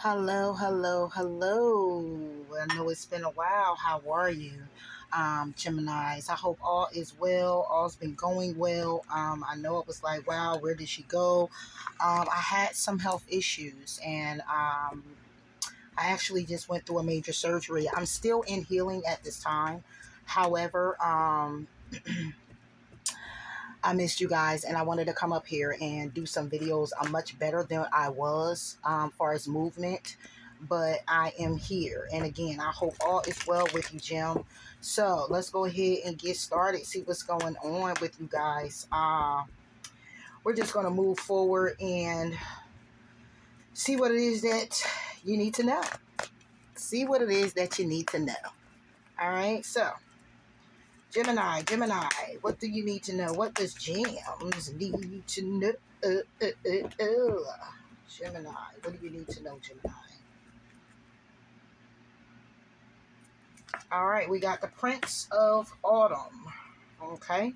Hello, hello, hello. I know it's been a while. How are you, Geminis? I hope all is well. All's been going well. I know it was like, wow, where did she go? I had some health issues, and I actually just went through a major surgery. I'm still in healing at this time. However, I missed you guys, and I wanted to come up here and do some videos. I'm much better than I was far as movement, but I am here. And again, I hope all is well with you, Jim. So let's go ahead and get started. See what's going on with you guys. We're just going to move forward and see what it is that you need to know. See what it is that you need to know. All right, so Gemini, what do you need to know? What does Jams need to know? Gemini, what do you need to know, Gemini? All right, we got the Prince of Autumn. Okay.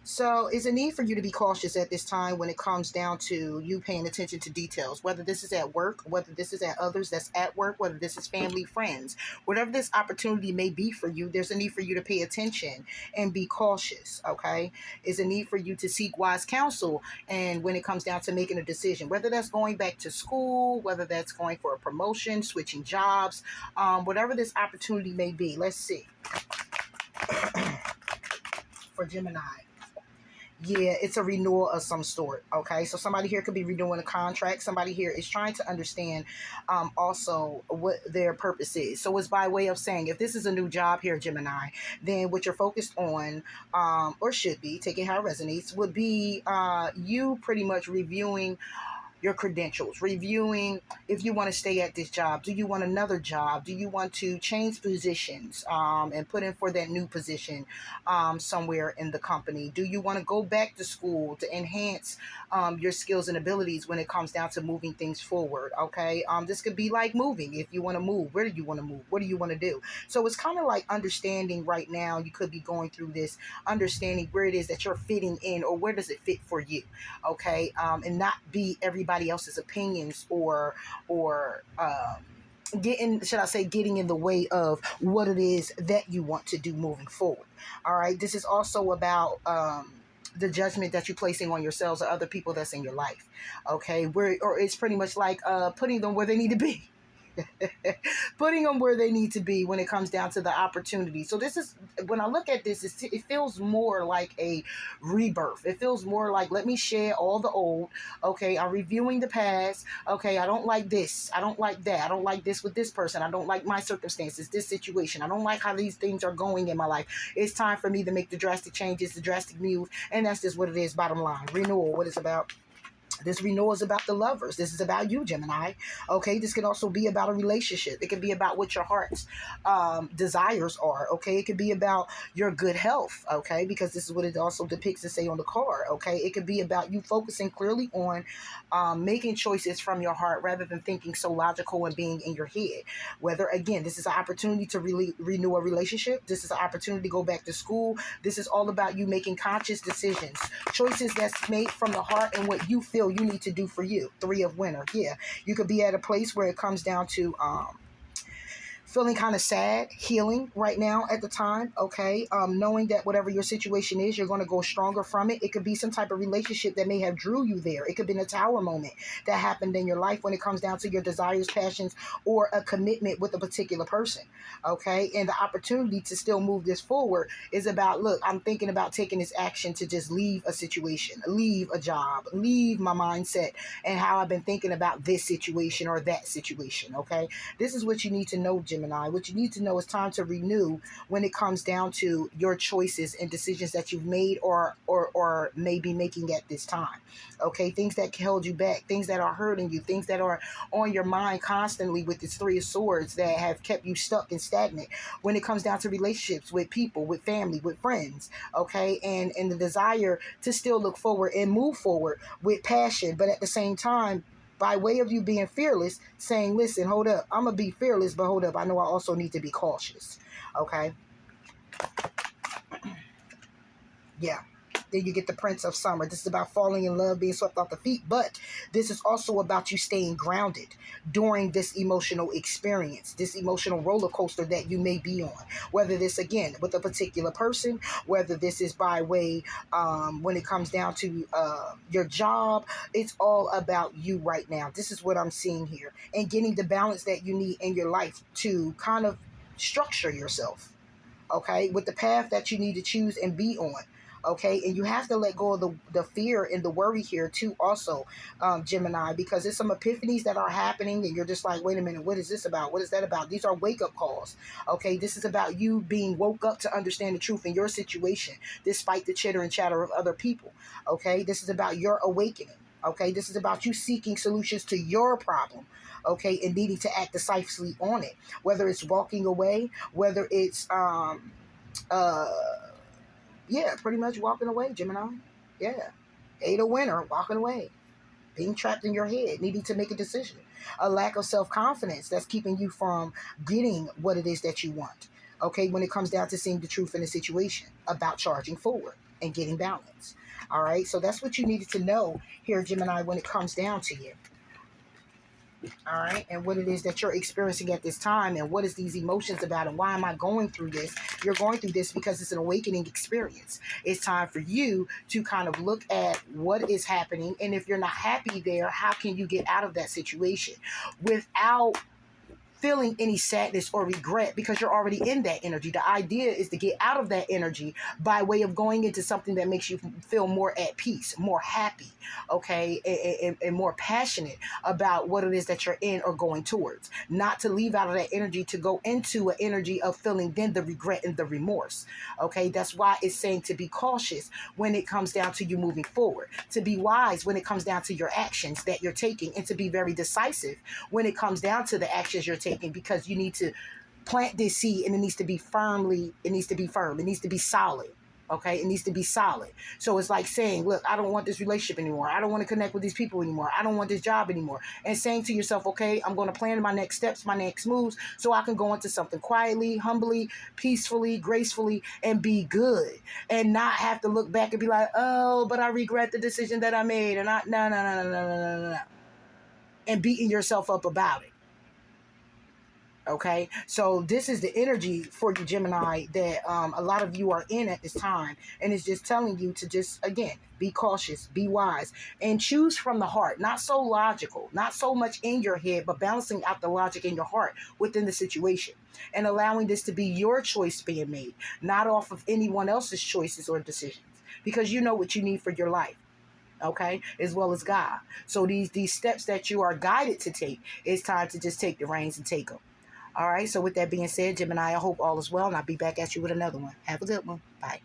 So it's a need for you to be cautious at this time when it comes down to you paying attention to details, whether this is at work, whether this is at others that's at work, whether this is family, friends, whatever this opportunity may be for you, there's a need for you to pay attention and be cautious, okay? It's a need for you to seek wise counsel. And when it comes down to making a decision, whether that's going back to school, whether that's going for a promotion, switching jobs, whatever this opportunity may be, let's see. For Gemini. Yeah, it's a renewal of some sort. Okay, so somebody here could be renewing a contract. Somebody here is trying to understand also what their purpose is. So it's by way of saying, if this is a new job here, Gemini, then what you're focused on, or should be, take it how it resonates, would be you pretty much reviewing your credentials, reviewing if you want to stay at this job. Do you want another job? Do you want to change positions and put in for that new position somewhere in the company? Do you want to go back to school to enhance your skills and abilities when it comes down to moving things forward? Okay. This could be like moving. If you want to move, where do you want to move? What do you want to do? So it's kind of like understanding right now, you could be going through this, understanding where it is that you're fitting in, or where does it fit for you? Okay. And not be everybody else's opinions or getting in the way of what it is that you want to do moving forward. All right, this is also about the judgment that you're placing on yourselves or other people that's in your life. Okay, or it's pretty much like putting them where they need to be. Putting them where they need to be when it comes down to the opportunity. So this is, when I look at this, it feels more like a rebirth. It feels more like, let me share all the old. Okay, I'm reviewing the past. Okay, I don't like this. I don't like that. I don't like this with this person. I don't like my circumstances, this situation. I don't like how these things are going in my life. It's time for me to make the drastic changes, the drastic move. And that's just what it is, bottom line. Renewal, what it's about. This renewal is about the lovers. This is about you, Gemini. Okay, this can also be about a relationship. It can be about what your heart's desires are. Okay, it could be about your good health. Okay, because this is what it also depicts to say on the card. Okay, it could be about you focusing clearly on making choices from your heart rather than thinking so logical and being in your head. Whether, again, this is an opportunity to really renew a relationship. This is an opportunity to go back to school. This is all about you making conscious decisions, choices that's made from the heart and what you feel you need to do for you. Three of winter. Yeah, you could be at a place where it comes down to feeling kind of sad, healing right now at the time, okay? Knowing that whatever your situation is, you're going to go stronger from it. It could be some type of relationship that may have drew you there. It could be a tower moment that happened in your life when it comes down to your desires, passions, or a commitment with a particular person, okay? And the opportunity to still move this forward is about, look, I'm thinking about taking this action to just leave a situation, leave a job, leave my mindset and how I've been thinking about this situation or that situation, okay? This is what you need to know, Gemini. What you need to know is time to renew when it comes down to your choices and decisions that you've made or may be making at this time. Okay, things that held you back, things that are hurting you, things that are on your mind constantly with this Three of Swords that have kept you stuck and stagnant when it comes down to relationships with people, with family, with friends, okay, and the desire to still look forward and move forward with passion, but at the same time, by way of you being fearless, saying, listen, hold up, I'm going to be fearless, but hold up, I know I also need to be cautious. Okay? Yeah. Then you get the Prince of Summer. This is about falling in love, being swept off the feet, but this is also about you staying grounded during this emotional experience, this emotional roller coaster that you may be on. Whether this, again, with a particular person, whether this is by way, when it comes down to your job, it's all about you right now. This is what I'm seeing here. And getting the balance that you need in your life to kind of structure yourself, okay, with the path that you need to choose and be on. Okay, and you have to let go of the fear and the worry here too, also, Gemini, because there's some epiphanies that are happening, and you're just like, wait a minute, what is this about? What is that about? These are wake up calls. Okay, this is about you being woke up to understand the truth in your situation, despite the chitter and chatter of other people. Okay, this is about your awakening. Okay, this is about you seeking solutions to your problem. Okay, and needing to act decisively on it, whether it's walking away, whether it's uh yeah, pretty much walking away, Gemini. Yeah. Ada winner, walking away. Being trapped in your head, needing to make a decision. A lack of self-confidence that's keeping you from getting what it is that you want. Okay, when it comes down to seeing the truth in the situation, about charging forward and getting balance. All right, so that's what you needed to know here, Gemini, when it comes down to you. All right, and what it is that you're experiencing at this time, and what is these emotions about, and why am I going through this? You're going through this because it's an awakening experience. It's time for you to kind of look at what is happening, and if you're not happy there, how can you get out of that situation without feeling any sadness or regret, because you're already in that energy. The idea is to get out of that energy by way of going into something that makes you feel more at peace, more happy, okay, and more passionate about what it is that you're in or going towards. Not to leave out of that energy to go into an energy of feeling then the regret and the remorse, okay? That's why it's saying to be cautious when it comes down to you moving forward, to be wise when it comes down to your actions that you're taking, and to be very decisive when it comes down to the actions you're taking, because you need to plant this seed, and it needs to be firm, it needs to be solid. Okay, it needs to be solid. So it's like saying, look, I don't want this relationship anymore. I don't want to connect with these people anymore. I don't want this job anymore. And saying to yourself, okay, I'm going to plan my next steps, my next moves, so I can go into something quietly, humbly, peacefully, gracefully, and be good, and not have to look back and be like, oh, but I regret the decision that I made, and no, and beating yourself up about it. Okay, so this is the energy for you, Gemini, that a lot of you are in at this time, and it's just telling you to just, again, be cautious, be wise, and choose from the heart. Not so logical, not so much in your head, but balancing out the logic in your heart within the situation, and allowing this to be your choice being made, not off of anyone else's choices or decisions, because you know what you need for your life. Okay, as well as God. So these steps that you are guided to take, it's time to just take the reins and take them. All right, so with that being said, Gemini, I hope all is well, and I'll be back at you with another one. Have a good one. Bye.